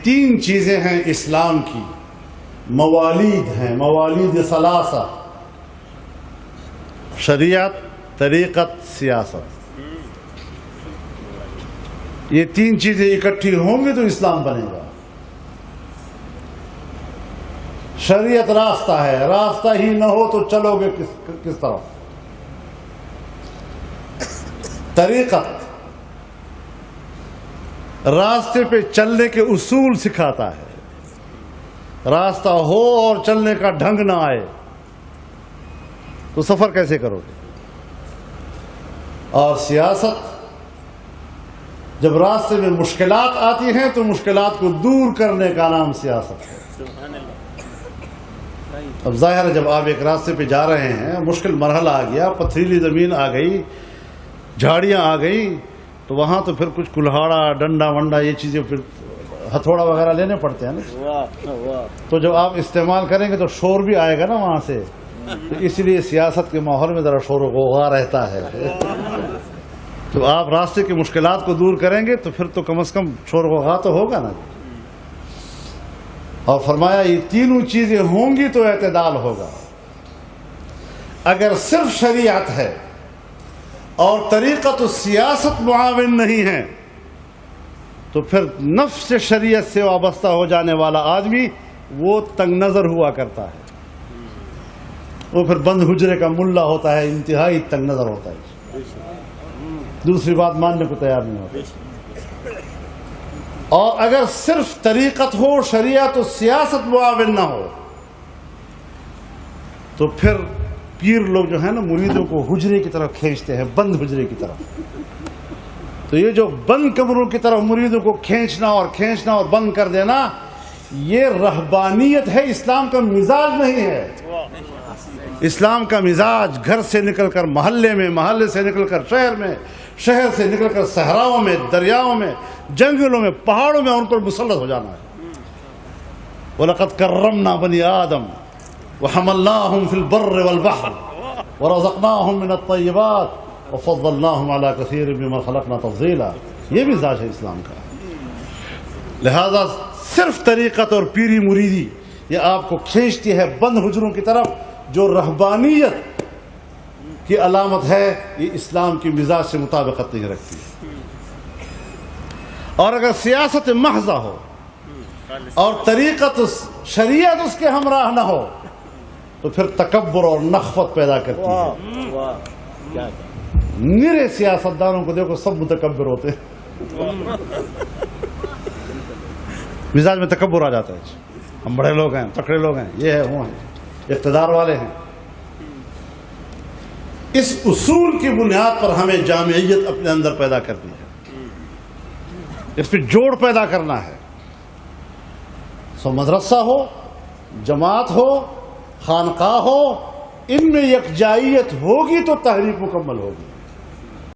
تین چیزیں ہیں اسلام کی، موالید ہیں، موالید ثلاثہ: شریعت، طریقت، سیاست۔ یہ تین چیزیں اکٹھی ہوں گی تو اسلام بنے گا۔ شریعت راستہ ہے، راستہ ہی نہ ہو تو چلو گے کس طرف؟ طریقت راستے پہ چلنے کے اصول سکھاتا ہے، راستہ ہو اور چلنے کا ڈھنگ نہ آئے تو سفر کیسے کرو گے؟ اور سیاست، جب راستے میں مشکلات آتی ہیں تو مشکلات کو دور کرنے کا نام سیاست ہے۔ اب ظاہر ہے جب آپ ایک راستے پہ جا رہے ہیں، مشکل مرحلہ آ گیا، پتھریلی زمین آ گئی، جھاڑیاں آ گئی، تو وہاں تو پھر کچھ کلہاڑا، ڈنڈا ونڈا، یہ چیزیں پھر ہتھوڑا وغیرہ لینے پڑتے ہیں نا۔ تو جب آپ استعمال کریں گے تو شور بھی آئے گا نا وہاں سے، تو اس لیے سیاست کے ماحول میں ذرا شور و غوغا رہتا ہے۔ تو آپ راستے کی مشکلات کو دور کریں گے تو پھر تو کم از کم شور و غوغا تو ہوگا نا۔ اور فرمایا یہ تینوں چیزیں ہوں گی تو اعتدال ہوگا۔ اگر صرف شریعت ہے اور طریقت و سیاست معاون نہیں ہے تو پھر نفس شریعت سے وابستہ ہو جانے والا آدمی وہ تنگ نظر ہوا کرتا ہے، وہ پھر بند حجرے کا ملا ہوتا ہے، انتہائی تنگ نظر ہوتا ہے، دوسری بات ماننے کو تیار نہیں ہوتا۔ اور اگر صرف طریقت ہو، شریعت و سیاست معاون نہ ہو تو پھر پیر لوگ جو ہیں نا مریدوں کو حجرے کی طرف کھینچتے ہیں، بند حجرے کی طرف۔ تو یہ جو بند کمروں کی طرف مریدوں کو کھینچنا اور بند کر دینا، یہ رہبانیت ہے، اسلام کا مزاج نہیں ہے۔ اسلام کا مزاج گھر سے نکل کر محلے میں، محلے سے نکل کر شہر میں، شہر سے نکل کر صحراؤں میں، دریاؤں میں، جنگلوں میں، پہاڑوں میں ان پر مسلط ہو جانا ہے۔ وَلَقَدْ كَرَّمْنَا بَنِي آدَمَ وَحَمَلْنَاهُمْ فِي الْبَرِّ وَالْبَحْرِ وَرَزَقْنَاهُمْ مِنَ الطَّيِّبَاتِ وَفَضَّلْنَاهُمْ عَلَى كَثِيرٍ مِّمَّنْ خَلَقْنَا تَفْضِيلًا۔ یہ مزاج ہے اسلام کا۔ لہذا صرف طریقت اور پیری مریدی یہ آپ کو کھینچتی ہے بند حجروں کی طرف، جو رہبانیت کی علامت ہے، یہ اسلام کی مزاج سے مطابقت نہیں رکھتی۔ اور اگر سیاست محض ہو اور طریقت شریعت اس کے ہمراہ نہ ہو تو پھر تکبر اور نخوت پیدا کرتی ہے۔ نرے سیاستدانوں کو دیکھو، سب متکبر ہوتے ہیں، مزاج میں تکبر آ جاتا ہے، ہم بڑے لوگ ہیں، تکڑے لوگ ہیں، یہ ہے وہ ہیں، اقتدار والے ہیں۔ اس اصول کی بنیاد پر ہمیں جامعیت اپنے اندر پیدا کرنی ہے، اس پہ جوڑ پیدا کرنا ہے۔ سو مدرسہ ہو، جماعت ہو، خانقاہ ہو، ان میں یکجائیت ہوگی تو تحریک مکمل ہوگی۔